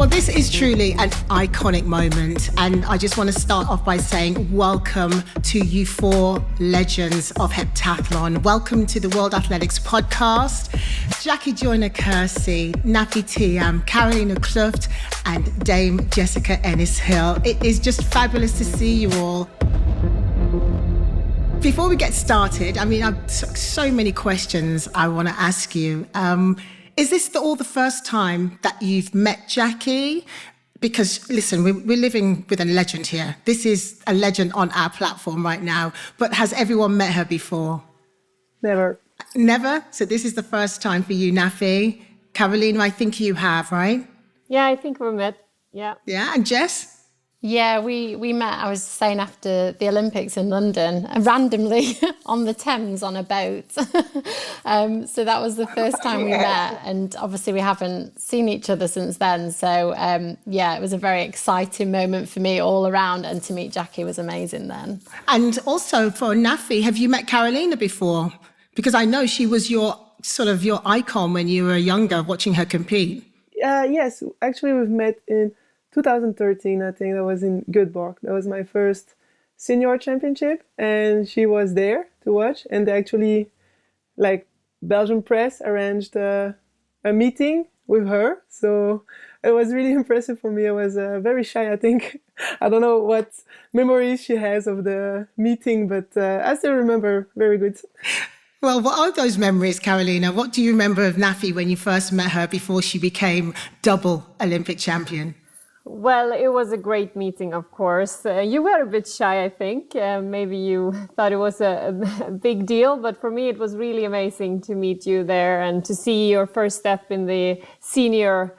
Well, this is truly an iconic moment, and I just want to start off by saying welcome to you four legends of heptathlon. Welcome to the World Athletics Podcast. Jackie Joyner Kersey, Nafi Tiam, Carolina Kluft, and Dame Jessica Ennis-Hill. It is just fabulous to see you all. Before we get started, I've so many questions I want to ask you. Is this all the first time that you've met Jackie? Because, listen, we're living with a legend here. This is a legend on our platform right now. But has everyone met her before? Never. Never? So this is the first time for you, Nafi. Carolina, I think you have, right? Yeah, I think we met. Yeah. Yeah, and Jess? Yeah, we met, I was saying, after the Olympics in London, randomly on the Thames on a boat. So that was the first time we met. And obviously we haven't seen each other since then. So it was a very exciting moment for me all around. And to meet Jackie was amazing then. And also for Nafi, have you met Carolina before? Because I know she was your icon when you were younger, watching her compete. Yes, actually we've met in 2013, I think. That was in Göteborg. That was my first senior championship, and she was there to watch. And they actually, Belgian press arranged a meeting with her. So it was really impressive for me. I was very shy, I think. I don't know what memories she has of the meeting, but I still remember very good. Well, what are those memories, Carolina? What do you remember of Nafi when you first met her before she became double Olympic champion? Well, it was a great meeting, of course. You were a bit shy, I think. Maybe you thought it was a big deal, but for me, it was really amazing to meet you there and to see your first step in the senior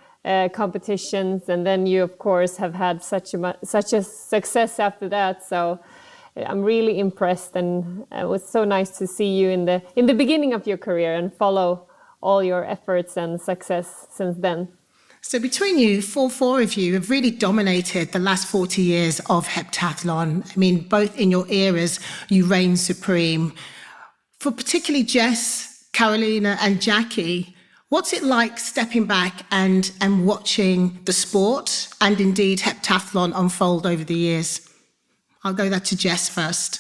competitions. And then you, of course, have had such a success after that. So I'm really impressed, and it was so nice to see you in the beginning of your career and follow all your efforts and success since then. So between you, four of you have really dominated the last 40 years of heptathlon. Both in your eras, you reign supreme. For particularly Jess, Carolina, and Jackie, what's it like stepping back and watching the sport and indeed heptathlon unfold over the years? I'll go that to Jess first.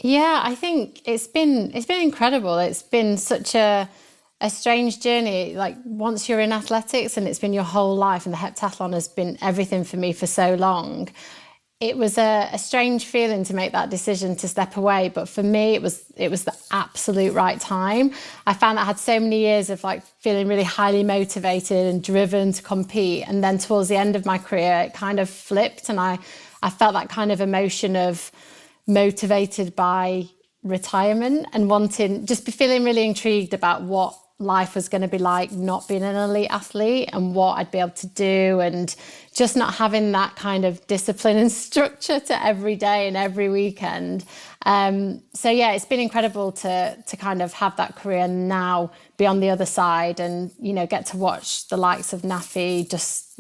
Yeah, I think it's been incredible. It's been such a strange journey. Once you're in athletics and it's been your whole life, and the heptathlon has been everything for me for so long, it was a strange feeling to make that decision to step away. But for me, it was the absolute right time. I found I had so many years of feeling really highly motivated and driven to compete. And then towards the end of my career, it kind of flipped, and I felt that kind of emotion of motivated by retirement and feeling really intrigued about what life was going to be like not being an elite athlete and what I'd be able to do, and just not having that kind of discipline and structure to every day and every weekend. It's been incredible to kind of have that career and now be on the other side and, get to watch the likes of Nafi just,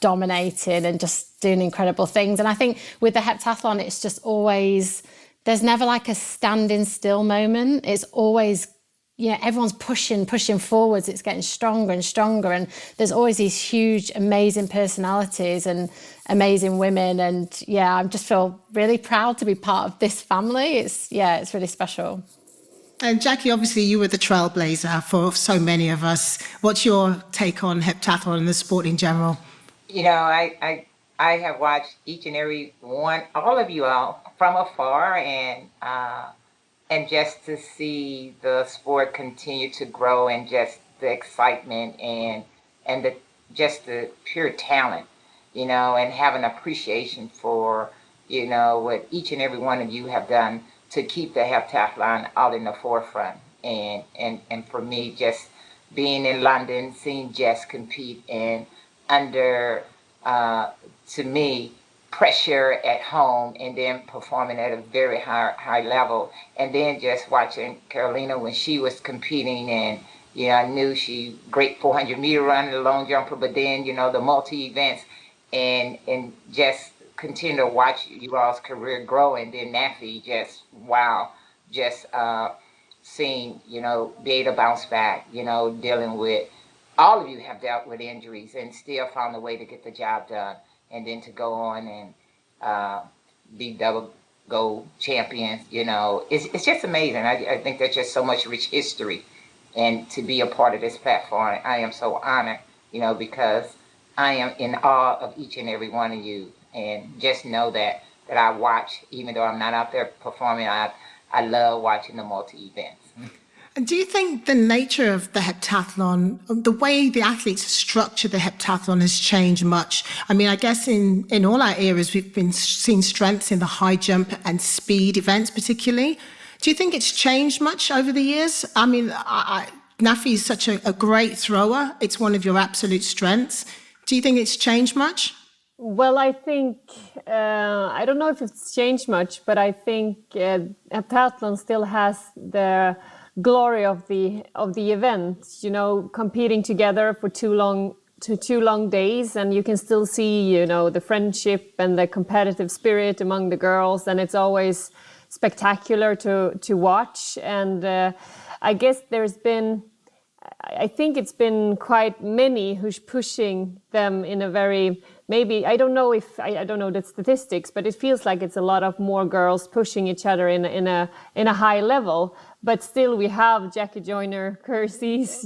dominating and just doing incredible things. And I think with the heptathlon, it's just always, there's never a standing still moment. It's always, everyone's pushing forwards. It's getting stronger and stronger. And there's always these huge, amazing personalities and amazing women. And I just feel really proud to be part of this family. It's really special. And Jackie, obviously you were the trailblazer for so many of us. What's your take on heptathlon and the sport in general? I have watched each and every one, all of you all, from afar, and just to see the sport continue to grow, and just the excitement and the pure talent, and have an appreciation for, what each and every one of you have done to keep the heptathlon out in the forefront. And for me, just being in London, seeing Jess compete, and under, to me, pressure at home, and then performing at a very high level, and then just watching Carolina when she was competing, and I knew she great 400-meter run, the long jumper, but then the multi events, and just continue to watch you all's career grow, and then Nafi, just wow, just seeing be able to bounce back, dealing with all of you have dealt with injuries and still found a way to get the job done, and then to go on and be double gold champions. It's just amazing. I think there's just so much rich history, and to be a part of this platform, I am so honored, because I am in awe of each and every one of you, and just know that I watch, even though I'm not out there performing. I love watching the multi-events. And do you think the nature of the heptathlon, the way the athletes structure the heptathlon has changed much? I mean, I guess in all our eras, we've been seeing strengths in the high jump and speed events particularly. Do you think it's changed much over the years? I mean, Nafi is such a great thrower. It's one of your absolute strengths. Do you think it's changed much? Well, I think, I don't know if it's changed much, but I think heptathlon still has the glory of the event, competing together for two long days, and you can still see, the friendship and the competitive spirit among the girls, and it's always spectacular to watch. And I guess I think it's been quite many who's pushing them in a very, maybe, I don't know the statistics, but it feels like it's a lot of more girls pushing each other in a high level. But still, we have Jackie Joyner,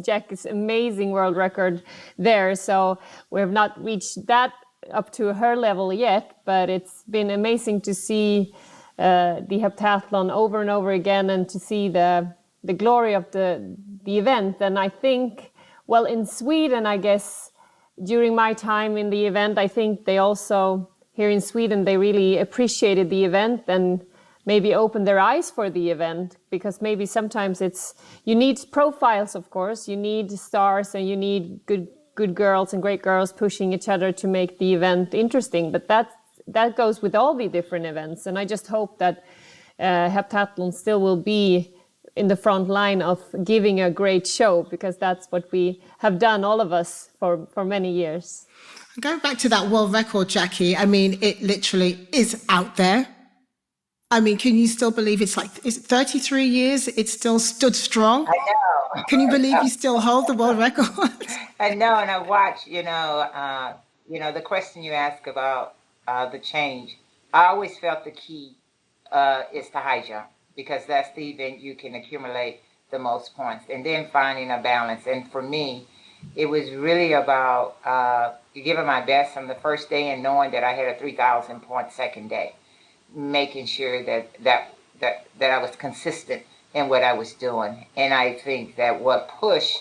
Jackie's amazing world record there. So we have not reached that up to her level yet, but it's been amazing to see the heptathlon over and over again, and to see the glory of the event. And I think, well, in Sweden, I guess, during my time in the event, I think they also, here in Sweden, they really appreciated the event and maybe open their eyes for the event, because maybe sometimes you need profiles, of course, you need stars, and you need good girls and great girls pushing each other to make the event interesting. But that goes with all the different events, and I just hope that heptathlon still will be in the front line of giving a great show, because that's what we have done, all of us, for many years. Going back to that world record, Jackie, I mean, it literally is out there. I mean, can you still believe it's 33 years? It's still stood strong. I know. Can you believe you still hold the world record? I know, and I watch. The question you ask about the change. I always felt the key is the high jump, because that's the event you can accumulate the most points, and then finding a balance. And for me, it was really about giving my best on the first day, and knowing that I had a 3,000 point second day, making sure that I was consistent in what I was doing. And I think that what pushed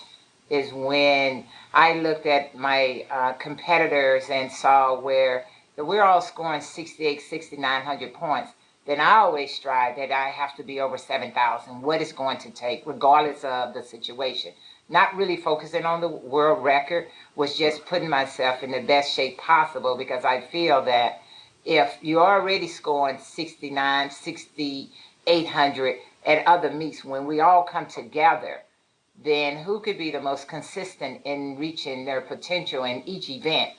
is when I looked at my competitors and saw where we're all scoring 6,800, 6,900 points, then I always strive that I have to be over 7,000, what it's going to take, regardless of the situation. Not really focusing on the world record, was just putting myself in the best shape possible, because I feel that if you're already scoring 69, 6,800 at other meets, when we all come together, then who could be the most consistent in reaching their potential in each event,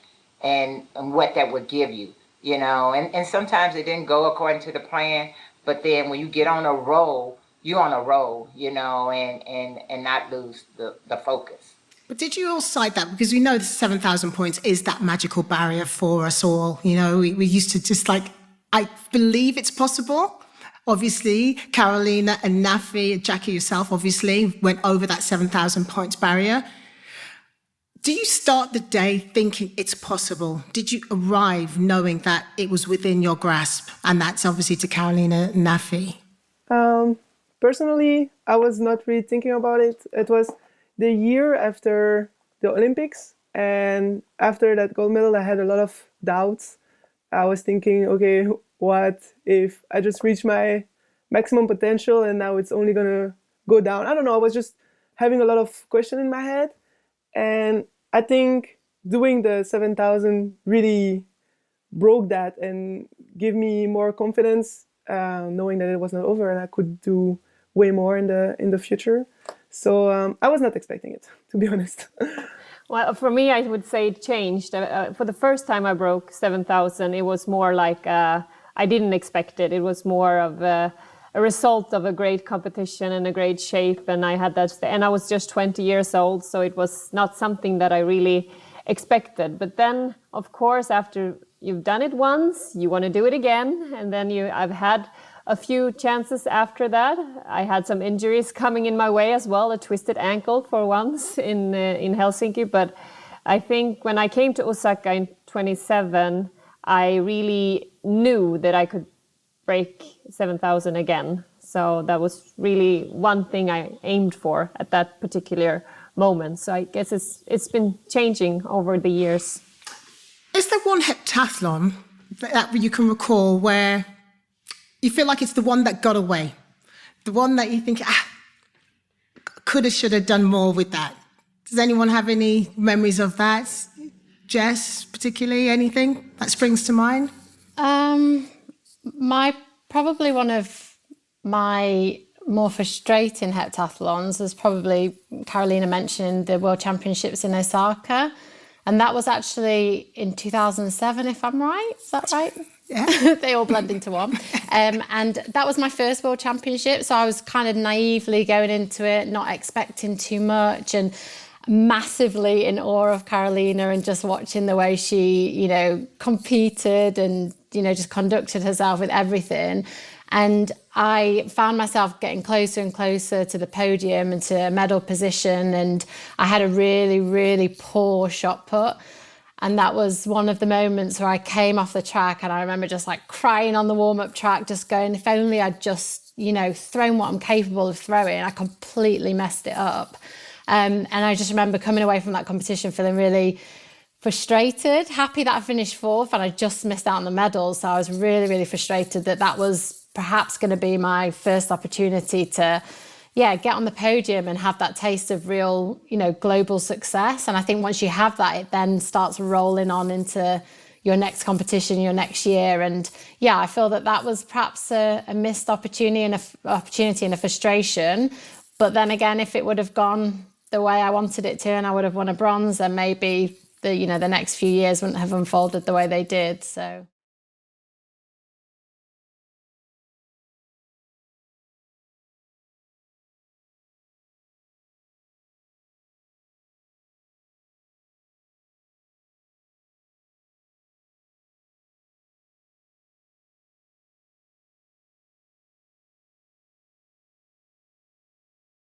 and what that would give you, and sometimes it didn't go according to the plan, but then when you get on a roll, you're on a roll, and not lose the focus. But did you all cite that? Because we know the 7,000 points is that magical barrier for us all. We used to just I believe it's possible. Obviously, Carolina and Nafi, and Jackie yourself, obviously, went over that 7,000 points barrier. Do you start the day thinking it's possible? Did you arrive knowing that it was within your grasp? And that's obviously to Carolina and Nafi. Personally, I was not really thinking about it. It was the year after the Olympics, and after that gold medal, I had a lot of doubts. I was thinking, okay, what if I just reach my maximum potential and now it's only gonna go down? I don't know. I was just having a lot of questions in my head, and I think doing the 7,000 really broke that and gave me more confidence, knowing that it was not over and I could do way more in the future. So I was not expecting it, to be honest. Well, for me, I would say it changed. For the first time I broke 7,000, it was more like I didn't expect it. It was more of a result of a great competition and a great shape. And I had that, and I was just 20 years old, so it was not something that I really expected. But then, of course, after you've done it once, you want to do it again. And then I've had a few chances after that. I had some injuries coming in my way as well, a twisted ankle for once in Helsinki. But I think when I came to Osaka in 27, I really knew that I could break 7,000 again. So that was really one thing I aimed for at that particular moment. So I guess it's been changing over the years. Is there one heptathlon that you can recall where you feel like it's the one that got away? The one that you think, coulda, shoulda done more with that? Does anyone have any memories of that? Jess, particularly, anything that springs to mind? Probably one of my more frustrating heptathlons was probably, Carolina mentioned, the World Championships in Osaka. And that was actually in 2007, if I'm right. Is that right? Yeah. They all blend into one. And that was my first World Championship. So I was kind of naively going into it, not expecting too much, and massively in awe of Carolina and just watching the way she, competed and, just conducted herself with everything. And I found myself getting closer and closer to the podium and to a medal position. And I had a really, really poor shot put. And that was one of the moments where I came off the track and I remember just like crying on the warm-up track, just going, if only I'd just, thrown what I'm capable of throwing. I completely messed it up. And I just remember coming away from that competition feeling really frustrated, happy that I finished fourth and I just missed out on the medals. So I was really, really frustrated that was perhaps going to be my first opportunity to, get on the podium and have that taste of real, global success. And I think once you have that, it then starts rolling on into your next competition, your next year. And I feel that was perhaps a missed opportunity and a frustration. But then again, if it would have gone the way I wanted it to and I would have won a bronze, then maybe the next few years wouldn't have unfolded the way they did. So